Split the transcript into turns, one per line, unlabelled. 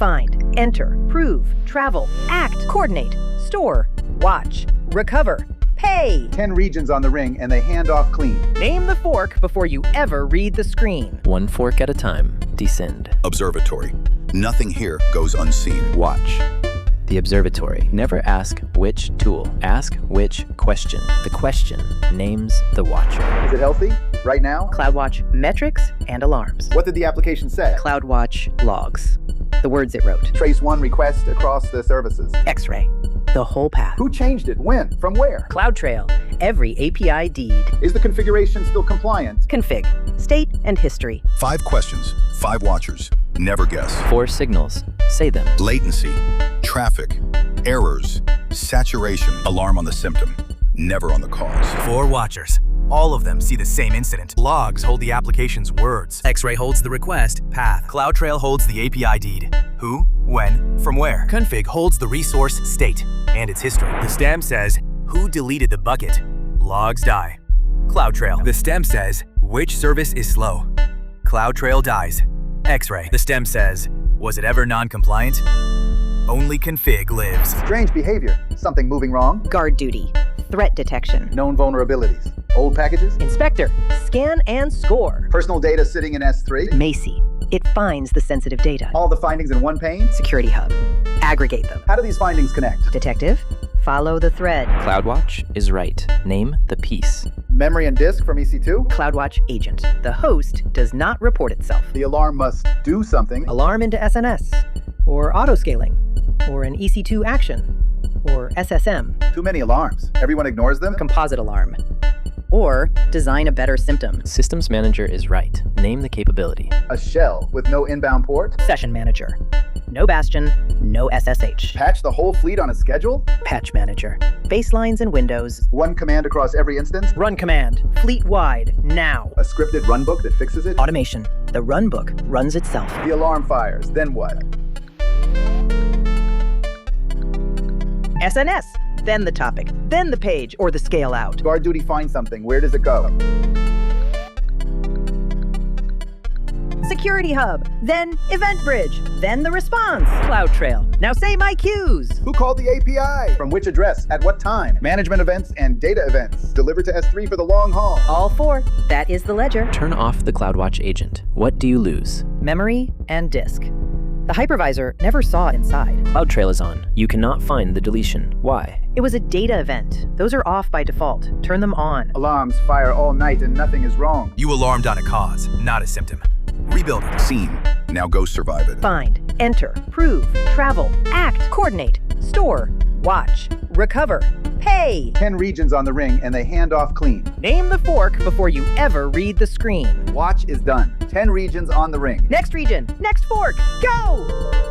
Find, enter, prove, travel, act, coordinate, store, watch, recover, pay.
10 regions on the ring and they hand off clean.
Name the fork before you ever read the screen.
One fork at a time. Descend.
Observatory. Nothing here goes unseen.
Watch. The Observatory. Never ask which tool. Ask which question. The question names the watcher.
Is it healthy? Right now?
CloudWatch metrics and alarms.
What did the application say?
CloudWatch Logs. The words it wrote.
Trace one request across the services.
X-ray. The whole path.
Who changed it? When? From where?
CloudTrail. Every API deed.
Is the configuration still compliant?
Config. State and history.
5 questions, 5 watchers. Never guess.
4 signals. Say them.
Latency, traffic, errors, saturation, alarm on the symptom, never on the cause.
4 watchers. All of them see the same incident. Logs hold the application's words. X-ray holds the request, path. CloudTrail holds the API deed. Who, when, from where. Config holds the resource, state, and its history. The stem says, who deleted the bucket? Logs die. CloudTrail. The stem says, which service is slow? CloudTrail dies. X-ray. The stem says, was it ever non-compliant? Only config lives.
Strange behavior. Something moving wrong?
GuardDuty. Threat detection.
Known vulnerabilities. Old packages?
Inspector. Scan and score.
Personal data sitting in S3?
Macie. It finds the sensitive data.
All the findings in one pane?
Security Hub. Aggregate them.
How do these findings connect?
Detective. Follow the thread.
CloudWatch is right. Name the piece.
Memory and disk from EC2?
CloudWatch Agent. The host does not report itself.
The alarm must do something.
Alarm into SNS. Or auto-scaling. Or an EC2 action. Or SSM.
Too many alarms. Everyone ignores them?
Composite alarm. Or design a better symptom.
Systems manager is right. Name the capability.
A shell with no inbound port?
Session manager. No bastion, no SSH.
Patch the whole fleet on a schedule?
Patch manager. Baselines and windows.
One command across every instance?
Run command. Fleet-wide. Now.
A scripted runbook that fixes it?
Automation. The runbook runs itself.
The alarm fires. Then what?
SNS. Then the topic. Then the page or the scale out.
GuardDuty finds something. Where does it go?
Security Hub. Then Event Bridge. Then the response. CloudTrail. Now say my queues.
Who called the API? From which address? At what time? Management events and data events. Delivered to S3 for the long haul.
All 4. That is the ledger.
Turn off the CloudWatch agent. What do you lose?
Memory and disk. The hypervisor never saw inside.
CloudTrail is on. You cannot find the deletion. Why?
It was a data event. Those are off by default. Turn them on.
Alarms fire all night and nothing is wrong.
You alarmed on a cause, not a symptom. Rebuild it.
Seen. Now go survive it.
Find, enter, prove, travel, act, coordinate, store, watch, recover, pay.
10 regions on the ring and they hand off clean.
Name the fork before you ever read the screen.
Watch is done. 10 regions on the ring.
Next region, next fork, go!